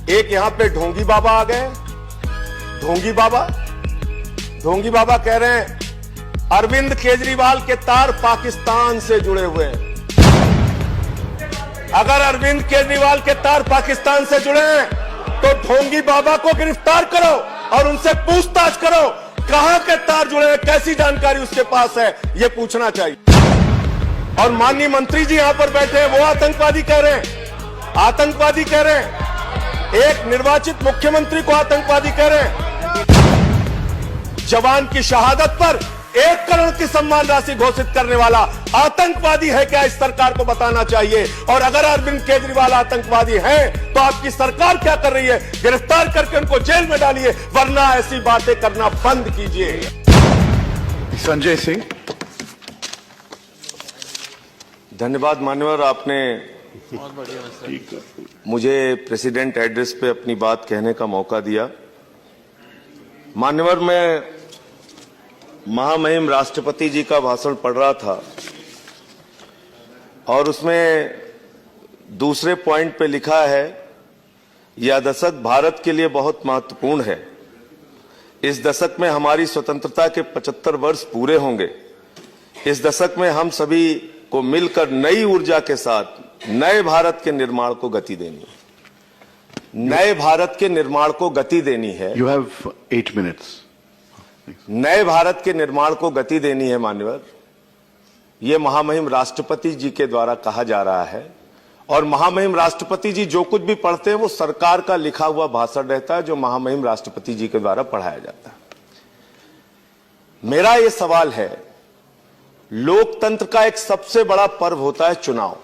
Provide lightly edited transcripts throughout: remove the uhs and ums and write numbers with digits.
एक यहां पे ढोंगी बाबा आ गए। ढोंगी बाबा कह रहे हैं अरविंद केजरीवाल के तार पाकिस्तान से जुड़े हुए हैं। अगर अरविंद केजरीवाल के तार पाकिस्तान से जुड़े हैं तो ढोंगी बाबा को गिरफ्तार करो और उनसे पूछताछ करो, कहां के तार जुड़े हैं, कैसी जानकारी उसके पास है, यह पूछना चाहिए। और माननीय मंत्री जी यहां पर बैठे हैं, वो आतंकवादी कह रहे हैं, एक निर्वाचित मुख्यमंत्री को आतंकवादी कह रहे हैं। जवान की शहादत पर 1 करोड़ की सम्मान राशि घोषित करने वाला आतंकवादी है क्या, इस सरकार को बताना चाहिए। और अगर अरविंद केजरीवाल आतंकवादी हैं तो आपकी सरकार क्या कर रही है? गिरफ्तार करके उनको जेल में डालिए, वरना ऐसी बातें करना बंद कीजिए। संजय सिंह। धन्यवाद मान्यवर, आपने मुझे प्रेसिडेंट एड्रेस पे अपनी बात कहने का मौका दिया। मान्यवर, मैं महामहिम राष्ट्रपति जी का भाषण पढ़ रहा था और उसमें दूसरे पॉइंट पे लिखा है, यह दशक भारत के लिए बहुत महत्वपूर्ण है। इस दशक में हमारी स्वतंत्रता के 75 वर्ष पूरे होंगे। इस दशक में हम सभी को मिलकर नई ऊर्जा के साथ नए भारत के निर्माण को गति देनी है। नए भारत के निर्माण को गति देनी है। You have 8 minutes. नए भारत के निर्माण को गति देनी है मान्यवर, ये महामहिम राष्ट्रपति जी के द्वारा कहा जा रहा है। और महामहिम राष्ट्रपति जी जो कुछ भी पढ़ते हैं वो सरकार का लिखा हुआ भाषण रहता है, जो महामहिम राष्ट्रपति जी के द्वारा पढ़ाया जाता है। मेरा ये सवाल है, लोकतंत्र का एक सबसे बड़ा पर्व होता है चुनाव,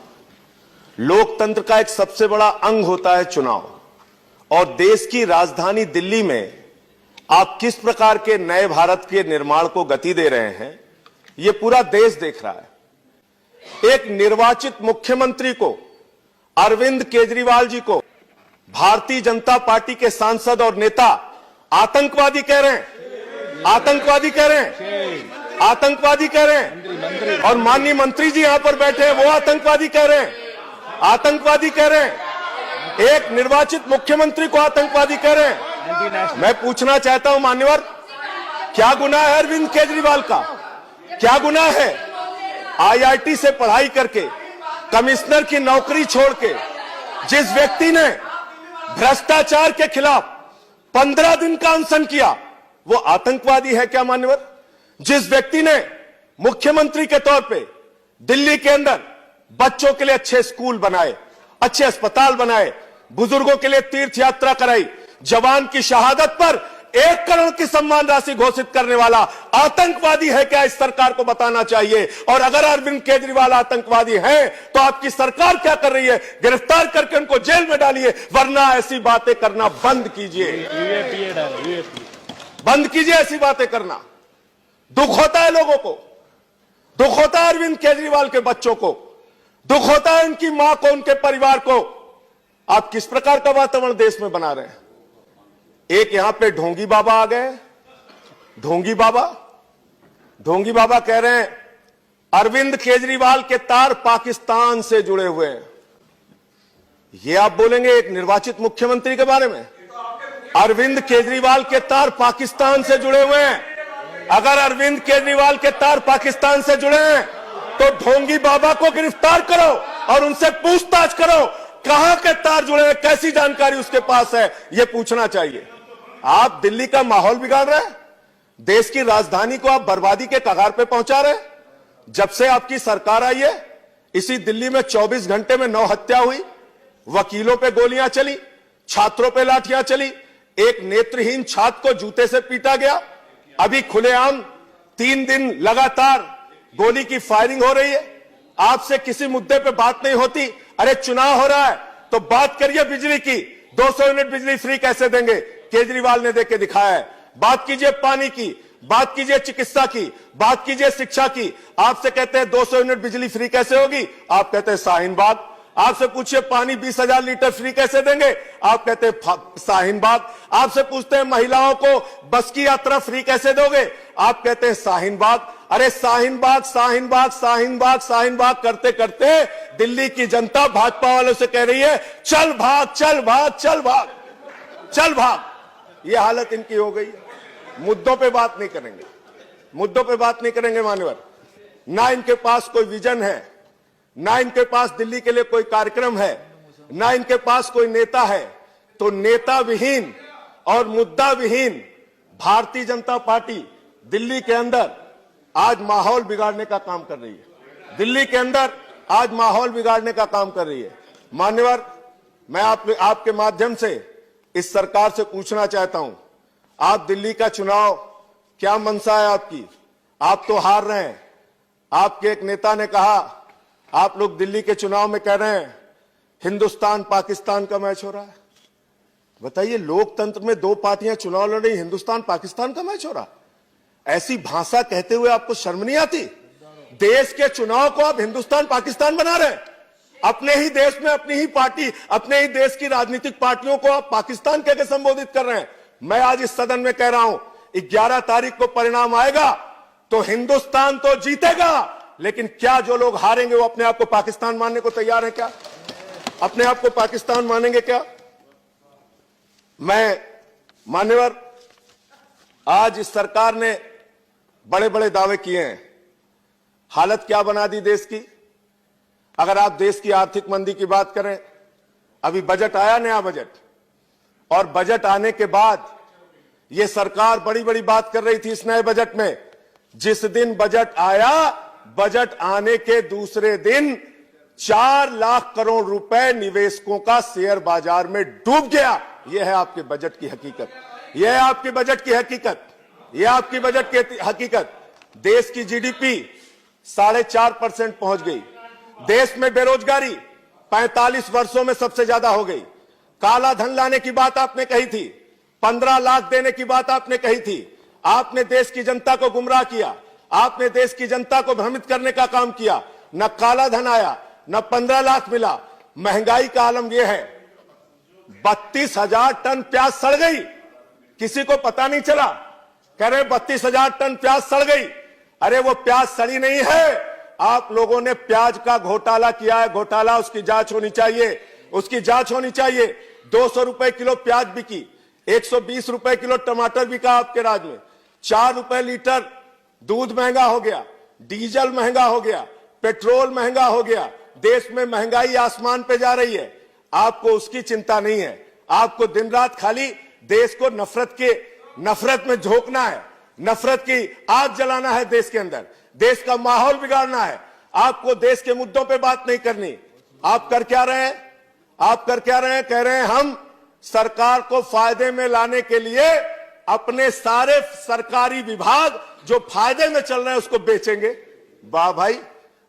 लोकतंत्र का एक सबसे बड़ा अंग होता है चुनाव, और देश की राजधानी दिल्ली में आप किस प्रकार के नए भारत के निर्माण को गति दे रहे हैं, यह पूरा देश देख रहा है। एक निर्वाचित मुख्यमंत्री को, अरविंद केजरीवाल जी को, भारतीय जनता पार्टी के सांसद और नेता आतंकवादी कह रहे हैं, आतंकवादी कह रहे हैं। और माननीय मंत्री जी यहां पर बैठे हैं, वो आतंकवादी कह रहे हैं, एक निर्वाचित मुख्यमंत्री को आतंकवादी कह रहे हैं। मैं पूछना चाहता हूं मान्यवर, क्या गुनाह है अरविंद केजरीवाल का? क्या गुनाह है? आईआईटी से पढ़ाई करके, कमिश्नर की नौकरी छोड़ के जिस व्यक्ति ने भ्रष्टाचार के खिलाफ 15 दिन का अनशन किया, वो आतंकवादी है क्या मान्यवर? जिस व्यक्ति ने मुख्यमंत्री के तौर पे दिल्ली के अंदर बच्चों के लिए अच्छे स्कूल बनाए, अच्छे अस्पताल बनाए, बुजुर्गों के लिए तीर्थ यात्रा कराई, जवान की शहादत पर 1 करोड़ की सम्मान राशि घोषित करने वाला आतंकवादी है क्या, इस सरकार को बताना चाहिए। और अगर अरविंद केजरीवाल आतंकवादी हैं तो आपकी सरकार क्या कर रही है? गिरफ्तार करके उनको जेल में डालिए, वरना ऐसी बातें करना बंद कीजिए, बंद कीजिए ऐसी बातें करना। दुख होता है लोगों को, दुख होता है अरविंद केजरीवाल के बच्चों को, दुख होता है उनकी मां को, उनके परिवार को। आप किस प्रकार का वातावरण देश में बना रहे हैं? एक यहां पे ढोंगी बाबा आ गए। ढोंगी बाबा कह रहे हैं अरविंद केजरीवाल के तार पाकिस्तान से जुड़े हुए हैं। ये आप बोलेंगे एक निर्वाचित मुख्यमंत्री के बारे में? अरविंद केजरीवाल के तार पाकिस्तान से जुड़े हुए हैं। अगर अरविंद केजरीवाल के तार पाकिस्तान से जुड़े हैं तो ढोंगी बाबा को गिरफ्तार करो और उनसे पूछताछ करो, कहां के तार जुड़े हैं, कैसी जानकारी उसके पास है, यह पूछना चाहिए। आप दिल्ली का माहौल बिगाड़ रहे हैं, देश की राजधानी को आप बर्बादी के कगार पे पहुंचा रहे हैं। जब से आपकी सरकार आई है, इसी दिल्ली में 24 घंटे में 9 हत्या हुई, वकीलों पे गोलियां चली, छात्रों पे लाठियां चली, एक नेत्रहीन छात्र को जूते से पीटा गया। अभी खुलेआम 3 दिन लगातार गोली की फायरिंग हो रही है। आपसे किसी मुद्दे पे बात नहीं होती। अरे चुनाव हो रहा है तो बात करिए बिजली की, 200 यूनिट बिजली फ्री कैसे देंगे, केजरीवाल ने देके दिखाया है। बात कीजिए पानी की, बात कीजिए चिकित्सा की, बात कीजिए शिक्षा की। आपसे कहते हैं 200 यूनिट बिजली फ्री कैसे होगी, आप कहते हैं शाहीन बाग। आपसे पूछिए पानी 20,000 लीटर फ्री कैसे देंगे, आप कहते हैं शाहीन बाग। आपसे पूछते हैं महिलाओं को बस की यात्रा फ्री कैसे दोगे, आप कहते हैं शाहीन बाग। अरे शाहीन बाग, शाहीन बाग, शाहीन बाग, शाहीन बाग करते करते दिल्ली की जनता भाजपा वालों से कह रही है चल भाग, चल भाग, चल भाग। चल भाग, ये हालत इनकी हो गई है। मुद्दों पे बात नहीं करेंगे, मुद्दों पे बात नहीं करेंगे मान्यवर। ना इनके पास कोई विजन है, ना इनके पास दिल्ली के लिए कोई कार्यक्रम है, ना इनके पास कोई नेता है। तो नेता विहीन और मुद्दा विहीन भारतीय जनता पार्टी दिल्ली के अंदर आज माहौल बिगाड़ने का काम कर रही है। दिल्ली के अंदर आज माहौल बिगाड़ने का काम कर रही है। मान्यवर, मैं आपके माध्यम से इस सरकार से पूछना चाहता हूं, आप दिल्ली का चुनाव क्या मंशा है आपकी? आप तो हार रहे हैं। आपके एक नेता ने कहा, आप लोग दिल्ली के चुनाव में कह रहे हैं हिंदुस्तान पाकिस्तान का मैच हो रहा है। बताइए, लोकतंत्र में दो पार्टियां चुनाव लड़ रही, हिंदुस्तान पाकिस्तान का मैच हो रहा है। ऐसी भाषा कहते हुए आपको शर्म नहीं आती? देश के चुनाव को आप हिंदुस्तान पाकिस्तान बना रहे हैं। अपने ही देश में अपनी ही पार्टी, अपने ही देश की राजनीतिक पार्टियों को आप पाकिस्तान कहकर संबोधित कर रहे हैं। मैं आज इस सदन में कह रहा हूं, 11 तारीख को परिणाम आएगा तो हिंदुस्तान तो जीतेगा, लेकिन क्या जो लोग हारेंगे वो अपने आप को पाकिस्तान मानने को तैयार है? क्या अपने आप को पाकिस्तान मानेंगे क्या? मैं मान्यवर, आज इस सरकार ने बड़े बड़े दावे किए हैं। हालत क्या बना दी देश की? अगर आप देश की आर्थिक मंदी की बात करें, अभी बजट आया, नया बजट, और बजट आने के बाद यह सरकार बड़ी बड़ी बात कर रही थी इस नए बजट में। जिस दिन बजट आया, बजट आने के दूसरे दिन 4 लाख करोड़ रुपए निवेशकों का शेयर बाजार में डूब गया। यह है आपके बजट की हकीकत, यह है आपके बजट की हकीकत, यह आपकी बजट की हकीकत। देश की जीडीपी 4.5% पहुंच गई। देश में बेरोजगारी 45 वर्षों में सबसे ज्यादा हो गई। काला धन लाने की बात आपने कही थी, 15 लाख देने की बात आपने कही थी। आपने देश की जनता को गुमराह किया, आपने देश की जनता को भ्रमित करने का काम किया। न काला धन आया, न 15 लाख मिला। महंगाई का आलम यह है, 32,000 टन प्याज सड़ गई, किसी को पता नहीं चला। कह रहे 32,000 टन प्याज सड़ गई। अरे वो प्याज सड़ी नहीं है, आप लोगों ने प्याज का घोटाला किया है। घोटाला, उसकी जांच होनी चाहिए, उसकी जांच होनी चाहिए। 200 रुपए किलो प्याज बिकी, 120 रुपए किलो टमाटर बिका आपके राज्य में, 4 रुपए लीटर दूध महंगा हो गया, डीजल महंगा हो गया, पेट्रोल महंगा हो गया। देश में महंगाई आसमान पे जा रही है। आपको उसकी चिंता नहीं है। आपको दिन रात खाली देश को नफरत में झोंकना है, नफरत की आग जलाना है देश के अंदर, देश का माहौल बिगाड़ना है। आपको देश के मुद्दों पे बात नहीं करनी। आप कर क्या रहे हैं? आप कर क्या रहे हैं? कह रहे हैं हम सरकार को फायदे में लाने के लिए अपने सारे सरकारी विभाग जो फायदे में चल रहे हैं उसको बेचेंगे। वाह भाई,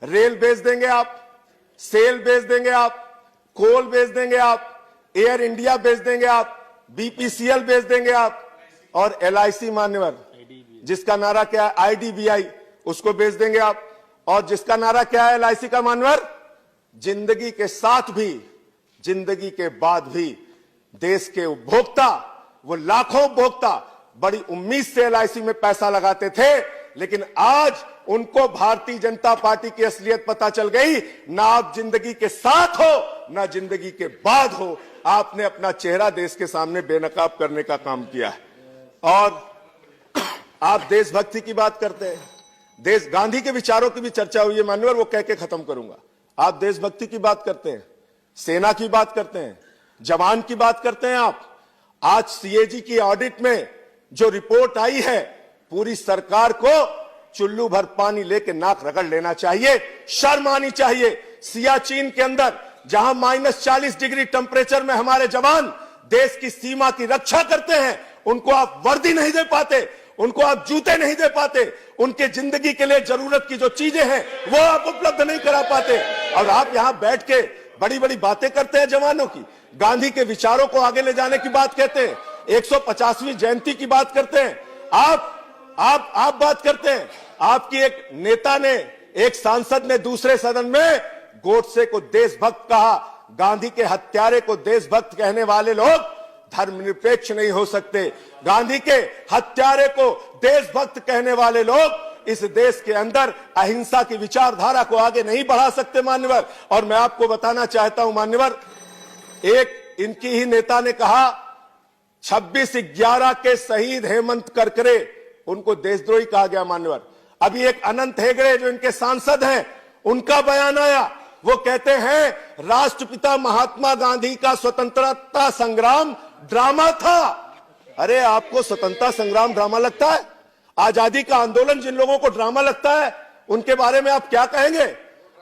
रेल बेच देंगे आप, सेल बेच देंगे आप, कोल बेच देंगे आप, एयर इंडिया बेच देंगे आप, बीपीसीएल बेच देंगे आप, और एलआईसी मान्यवर, जिसका नारा क्या है, आईडीबीआई, उसको बेच देंगे आप। और जिसका नारा क्या है एलआईसी का मान्यवर, जिंदगी के साथ भी, जिंदगी के बाद भी देश के उपभोक्ता, वो लाखों उपभोक्ता बड़ी उम्मीद से एलआईसी में पैसा लगाते थे, लेकिन आज उनको भारतीय जनता पार्टी की असलियत पता चल गई। ना आप जिंदगी के साथ हो, ना जिंदगी के बाद हो। आपने अपना चेहरा देश के सामने बेनकाब करने का काम किया है। और आप देशभक्ति की बात करते हैं, देश गांधी के विचारों की भी चर्चा हुई है मान्यवर, वो कह के खत्म करूंगा। आप देशभक्ति की बात करते हैं, सेना की बात करते हैं, जवान की बात करते हैं। आप आज सीएजी की ऑडिट में जो रिपोर्ट आई है, पूरी सरकार को चुल्लू भर पानी लेके नाक रगड़ लेना चाहिए, शर्म आनी चाहिए। सियाचिन के अंदर जहां -40 डिग्री टेम्परेचर में हमारे जवान देश की सीमा की रक्षा करते हैं, उनको आप वर्दी नहीं दे पाते, उनको आप जूते नहीं दे पाते, उनके जिंदगी के लिए जरूरत की जो चीजें हैं वो आप उपलब्ध नहीं करा पाते। और आप यहां बैठ के बड़ी बड़ी बातें करते हैं जवानों की, गांधी के विचारों को आगे ले जाने की बात कहते हैं, 150वीं जयंती की बात करते हैं। आप बात करते हैं। आपकी एक नेता ने, एक सांसद ने दूसरे सदन में गोडसे को देशभक्त कहा। गांधी के हत्यारे को देशभक्त कहने वाले लोग धर्मनिरपेक्ष नहीं हो सकते। गांधी के हत्यारे को देशभक्त कहने वाले लोग इस देश के अंदर अहिंसा की विचारधारा को आगे नहीं बढ़ा सकते मान्यवर। और मैं आपको बताना चाहता हूं मान्यवर, एक इनकी ही नेता ने कहा 26/11 के शहीद हेमंत करकरे, उनको देशद्रोही कहा गया मान्यवर। अभी एक अनंत हेगड़े जो इनके सांसद हैं, उनका बयान आया। वो कहते हैं राष्ट्रपिता महात्मा गांधी का स्वतंत्रता संग्राम ड्रामा था। अरे आपको स्वतंत्रता संग्राम ड्रामा लगता है? आजादी का आंदोलन जिन लोगों को ड्रामा लगता है, उनके बारे में आप क्या कहेंगे?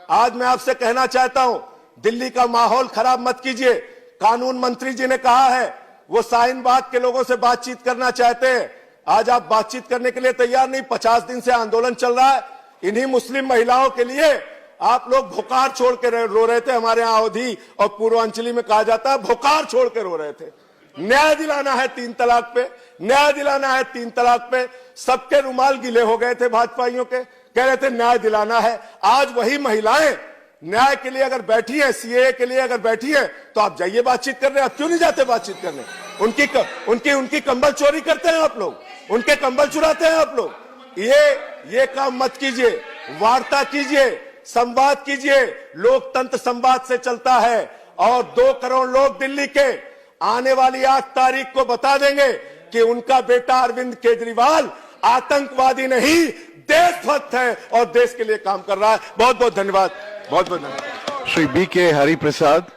आज मैं आपसे कहना चाहता हूं, दिल्ली का माहौल खराब मत कीजिए। कानून मंत्री जी ने कहा है वो शाहीनबाग के लोगों से बातचीत करना चाहते हैं। आज आप बातचीत करने के लिए तैयार नहीं। 50 दिन से आंदोलन चल रहा है। इन्हीं मुस्लिम महिलाओं के लिए आप लोग भुकार छोड़ के रो रहे थे। हमारे यहां अवधि और पूर्वांचली में कहा जाता है भुकार छोड़ के रो रहे थे। न्याय दिलाना है 3 तलाक पे, न्याय दिलाना है 3 तलाक पे। सबके रुमाल गीले हो गए थे भाजपाइयों के, कह रहे थे न्याय दिलाना है। आज वही महिलाएं न्याय के लिए अगर बैठी है, सीएए के लिए अगर बैठी है, तो आप जाइए बातचीत करने। आप क्यों नहीं जाते बातचीत करने? उनकी कंबल चोरी करते हैं आप लोग, उनके कंबल चुराते हैं आप लोग। ये काम मत कीजिए। वार्ता कीजिए, संवाद कीजिए। लोकतंत्र संवाद से चलता है। और 2 करोड़ लोग दिल्ली के आने वाली 8 तारीख को बता देंगे कि उनका बेटा अरविंद केजरीवाल आतंकवादी नहीं, देशभक्त है और देश के लिए काम कर रहा है। बहुत बहुत धन्यवाद। बहुत बहुत धन्यवाद। Shri B.K. Hari Prasad.